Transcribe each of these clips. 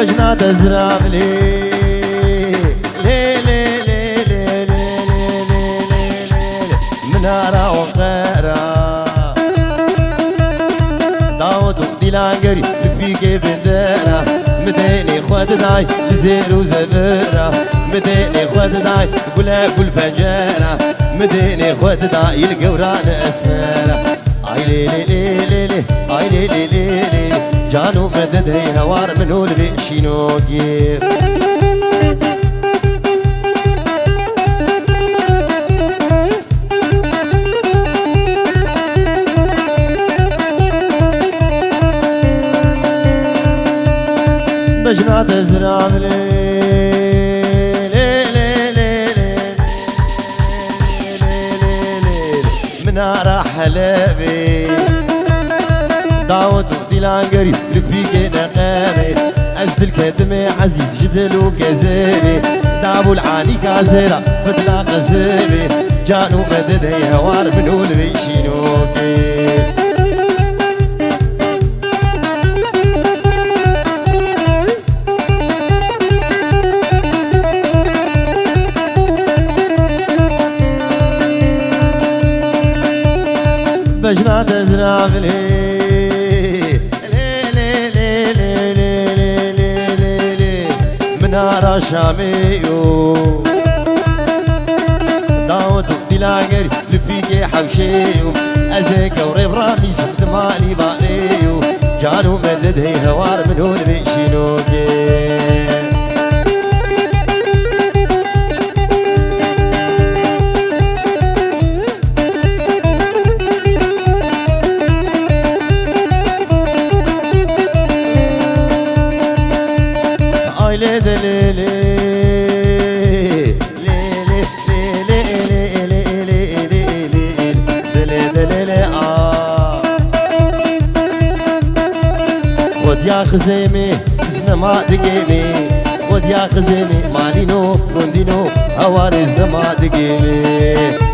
بجنا تزرع لي لي لي لي لي لي منارة وخيرة داود وديلانجري في كيف دارة مديني خود داي زير وزبرة مديني خود داي قولها كل فجارة مديني خود داي القوران اسمرة اي لي لي لي لي اي لي لي لي جانو مدد هي هوار منو البيشينو كيف بجنا تزرع لي منارة حلبي داود وديلانجري لبيكي نقامي أزد الكدمي عزيز جدل وكزيري دابو العاني كازيرا فتلا قزيري جانو مدد هي هوار منو البيشينوكي بجنا تزرع لي منارة شاميو داود وديلانجري لفيكي حوشيو أزيك وريب رامي سبت مالي باليو جانو مدد هي هوار منو البيشينوكي خود يا خزيمي زنما دقيمي خود يا خزيمي مالينو كوندينو هواري زنما دقيمي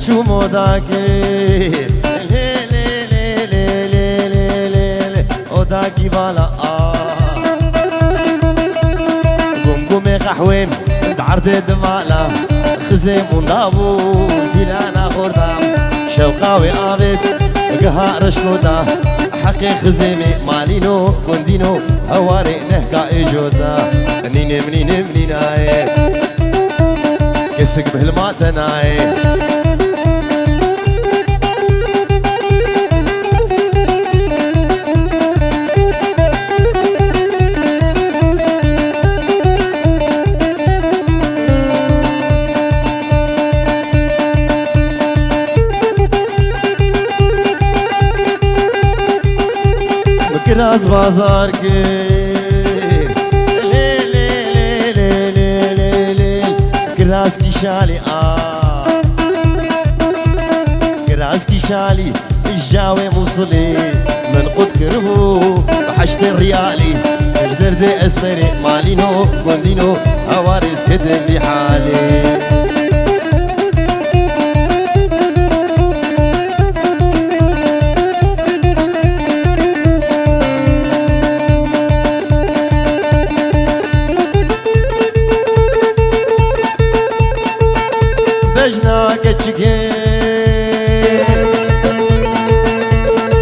شو موداكي لي لي لي لي لي لي لي وداكي بالا قمقمي قحويم تعرض دمالا خزيم ونابو ديلانا خردام شوقاوي آبت قهار شكوتا حقي خزيمي مالينو كوندينو هواري نهكا إيجوتا نيني منيني منيناي كسك بهالماتناي كراس بازار كي لي لي لي لي لي لي لي كراس كي شالي كراس كي شالي الجاوي موصلي من قد كرهو بحشت الريالي اجدر دي اسفري مالينو كوندينو هواريس كتب لي حالي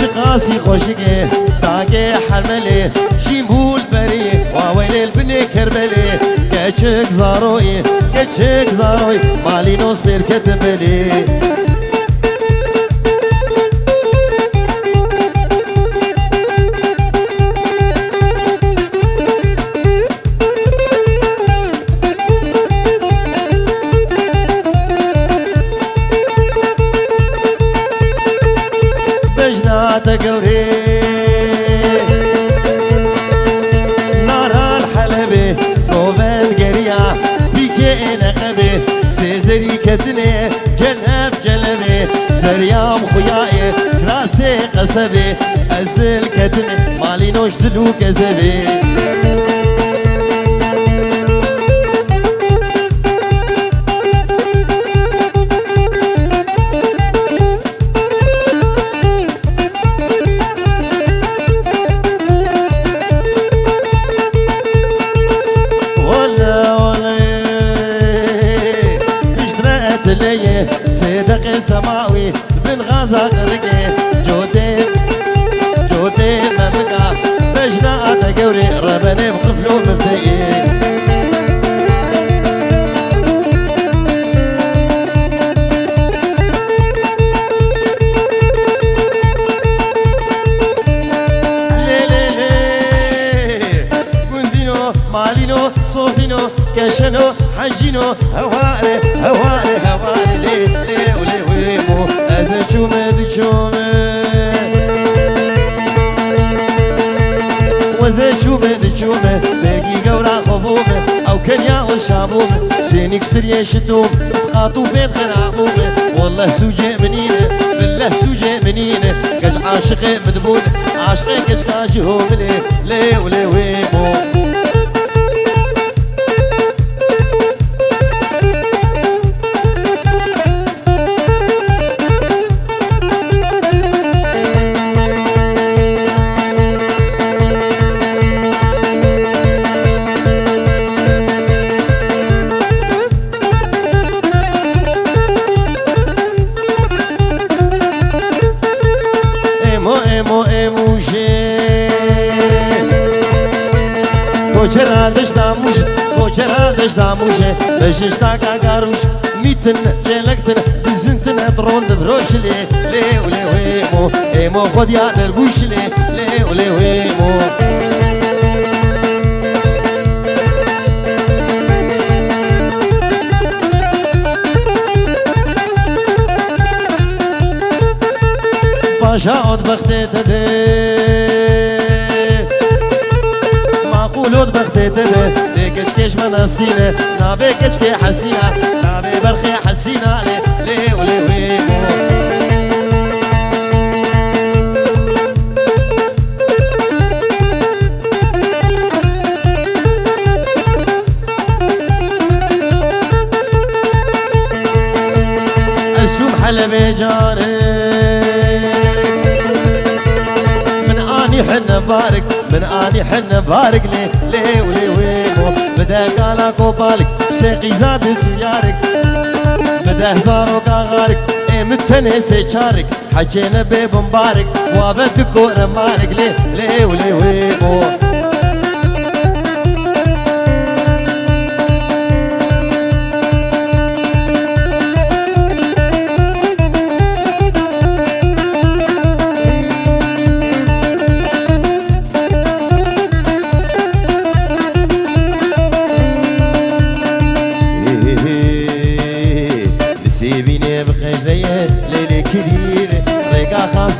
شقاسي خوشكي تاقي حملي شيمول بري واويل البني كربلي كتشك زاروي مالي نوس بير كتبلي تقوري نار الحلبي نوفل قرية بيكي نقبي سيزي بيري كتني جلب جلبي زريام خياي راسي قصبي أزل كتني مالي نوش دلو كزبي صدق سماوي بن غازا غرقي جودي ممقا بجنا تقوري ربني بقفلو مفتئي مالينو صوفينو كشنو حجينو هواري هواري هواري لي لي ولي ويمو ازا تشومي تشومي وزا تشومي تشومي باقي قورا خبومي او كنيا والشامومي سينيك ستريا شتوم تقاطو بيت خنامومي والله سوجي منينه بالله سوجي منينه كاش عاشقي مدبون عاشقي كاش كاجهومني لي ولي ويمو کوچرا دشتا موشه بششتا کاروش میتن جلکتن بزنتن درون بروش لی ولی ویمو ایمو خود یادر بوش لی ولی ویمو باشا اد بخته تده ولود بختي تده بيكش كيش مناستينه نابي كشكي حسينه نابي برخي حسينه لي ولي ويمو الشوم حلبي جاري حن بارك من اني حن بارك لي ولي ويمو بدا قالك وبالك سيقي زاد سيارك بدا هزارك اغارك اي متنسي شارك حجينا بيب مبارك وابدك ورمالك لي ولي ويمو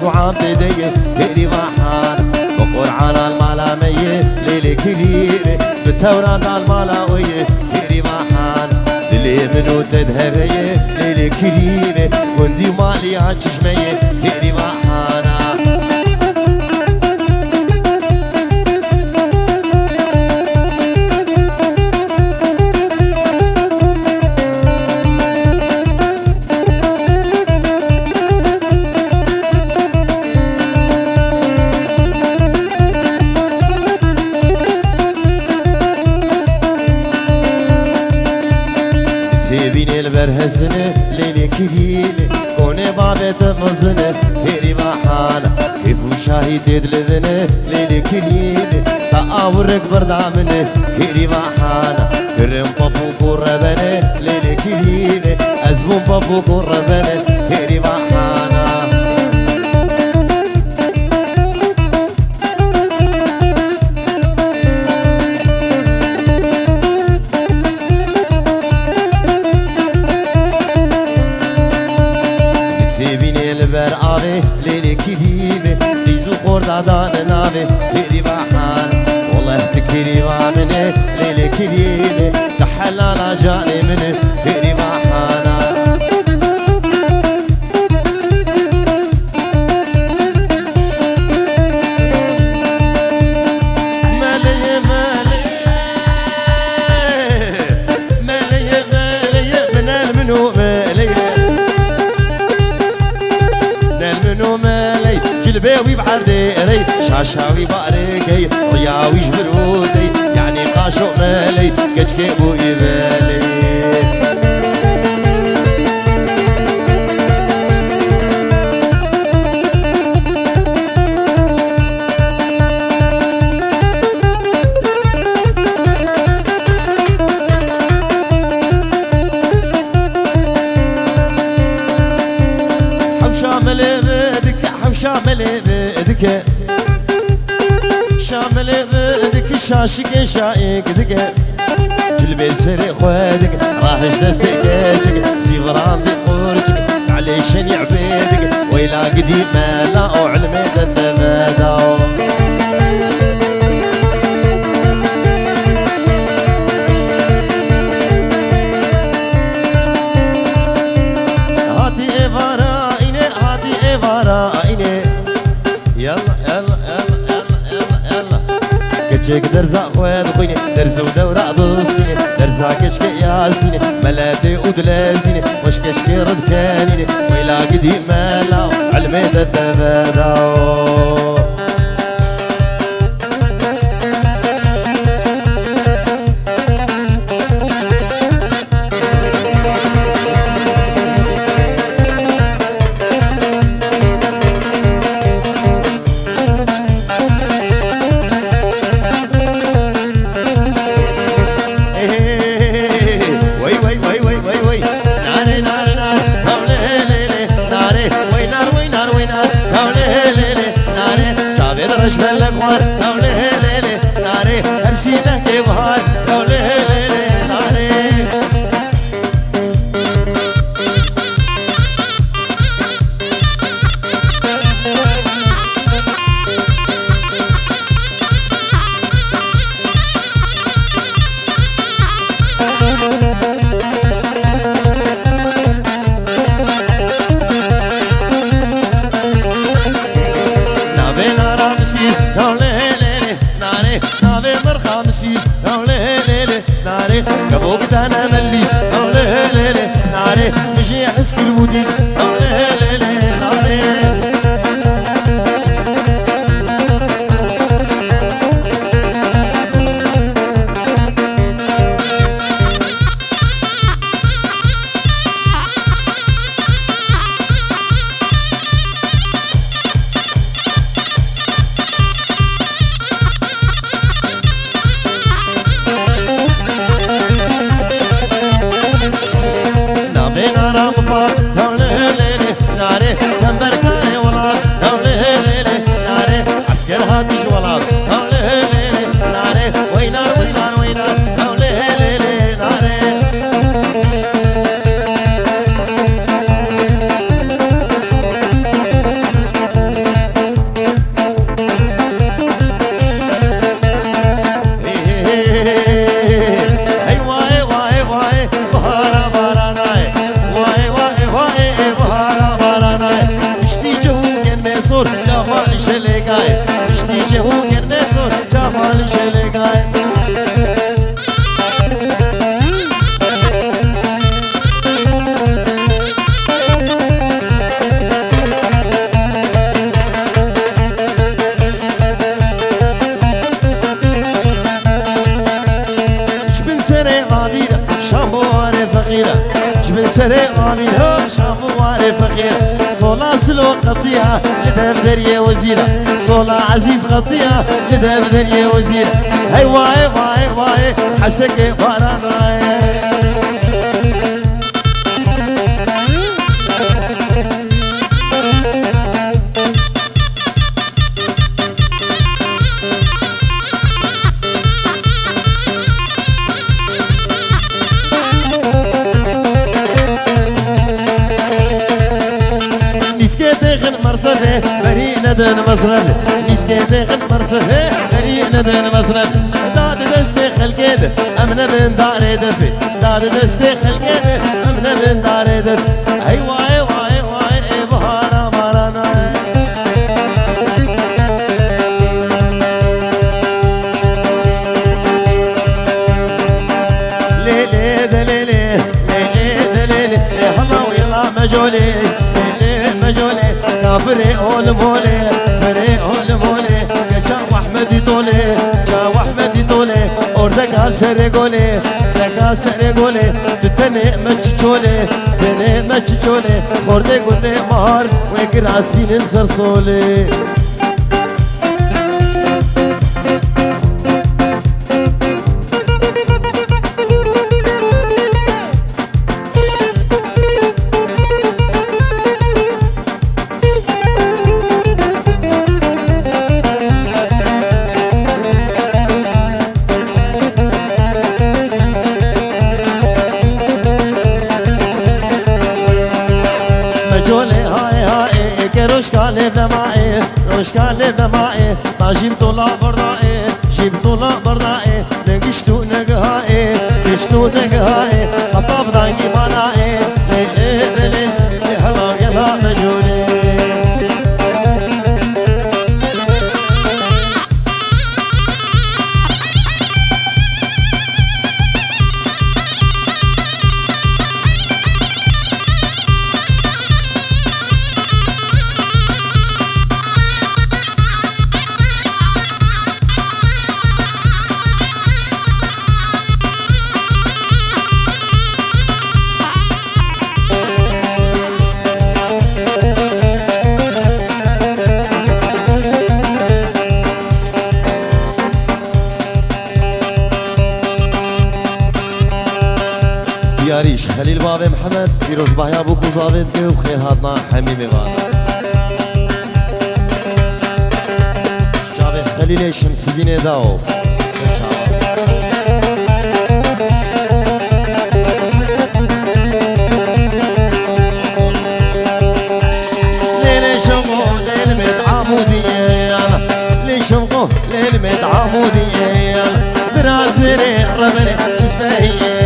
وعام تديه هيري وحان وقرعان المالامية ليلي كليلي بالتوراة المالاوية هيري وحان للي منو تذهبية ليلي كليلي وندي مالي عالششمية هيري وحانا برهزنه ليلي كليلي كوني بابت مزنه هيري وحانا كيفو شاهي تدلبنه ليلي كليلي تاورك بردامنه هيري وحانا كرم بابو قربنه ليلي كليلي ازبون بابو قربنه هيري وحانا ليلي كليبي خيزو خردادان نابي هيري وحان والله تكيري وامنه ليلي كليبي تحلال جاني منه هيري وحانا الباوي بعرديري شاشاوي باريكي رياوي جبرودي يعني قاشو مالي كتكي بو يبالي شامل بدك شامل بدك شاشك شايك دك جلبي سري خودك راهش دستك زيفران دي قورجك عليشن يعبيدك ويلا قديم لا علمي تتمادى هاتي إفارا إني هاتي إفارا إني يلا يلا يلا يلا يلا كتشك درزا خويا خويني درزو دورا ضصيني درزا كتشك ياسيني ملاتي ودلازيني واش كتشكي رد كانيني ويلا قدي مالا علمي تتباداو بلغ وار دولي ليلي ناري هرسينا كبهار دولي ليلي ناري كفوق دانا مليس أولي ليلي ناري مشي يحس كل بوديس أولي ليلي ناري سري عاملها شامواري فقيرة صولا سلو قضيها لدفدر يا وزيرة صولا عزيز قضيها لدفدر يا وزيرة هاي واي واي واي حسكي فاراناي بري ندن مصرف نسكت خد مرصفه بري ندن مصرف داد دستي خلقيد امنا من دار دفي داد دستي خلقيد امنا من دار دفي اي واي واي واي بهارا مارانا ليلي دليلي ليلي دليلي حما ويلا مجولي مجولي فري اول مولي فري اول مولي جا احمدي طولي جا احمدي طولي اردك سر قولي دك سر قولي تتني مچچولي تني مچچولي خورده قولي مهار وكراس بين سرسولي روشكالي بمائي روشكالي بمائي ما جبتو لا بردائي جبتو لا بردائي نقشتو نقهائي قشتو نقهائي حطاب دانقي منائي ليلي ليلي حلا يلا مجوني ياريش خليل بابي محمد فيروز بحيا ابو كوزافيد وخير هاتنا حميمي بانا جابي خليل شمسيين داو ليلي شوقو ليل متعامودية ليلي شوقو ليل متعامودية درازيري ربني جسمهي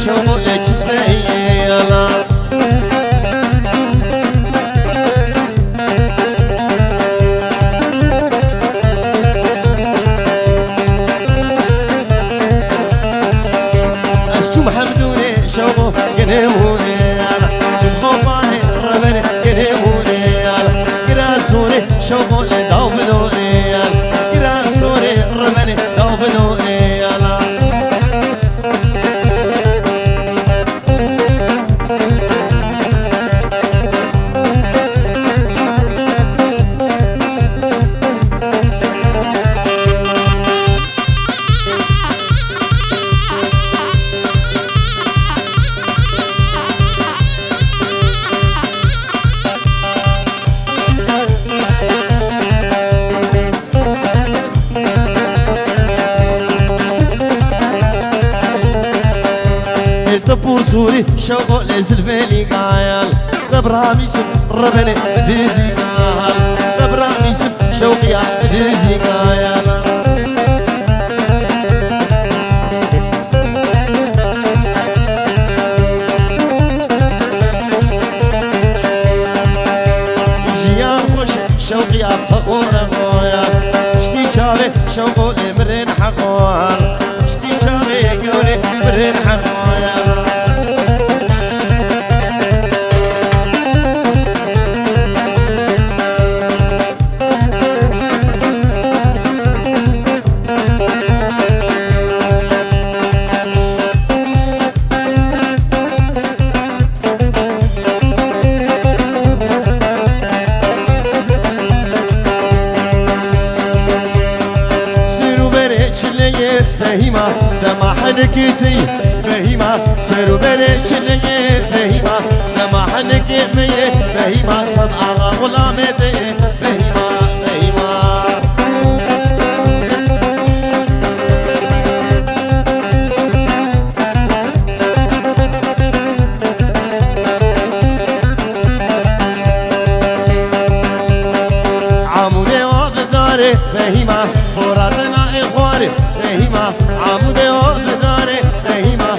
شوقو لجسمي يلا أسجو محمدوني شوقو ينهموني يلا جمخو باهي ربني ينهموني يلا قراسوني شوقو لدوبنوني يلا قراسوني ربني دوبنوني يلا تبور سوري شوقو لزلفيني قايل دبرامي سب ربني ديزي قايل دبرامي سب شوقيا ديزي قايل جيان خوش شوقيا بتقور غويا شتي شابي شوقو لمرين حقوان شتي شابي قولي مرين حقوان فهيمة دما حنكيتي فهيمة سيرو بريتش لي فهيمة دما حنكيتي فهيمة صد آغا غلامتي فهيمة فهيمة عمودي وفداري فهيمة فراتنا إخواني فهيمة عمودي وفداري فهيمة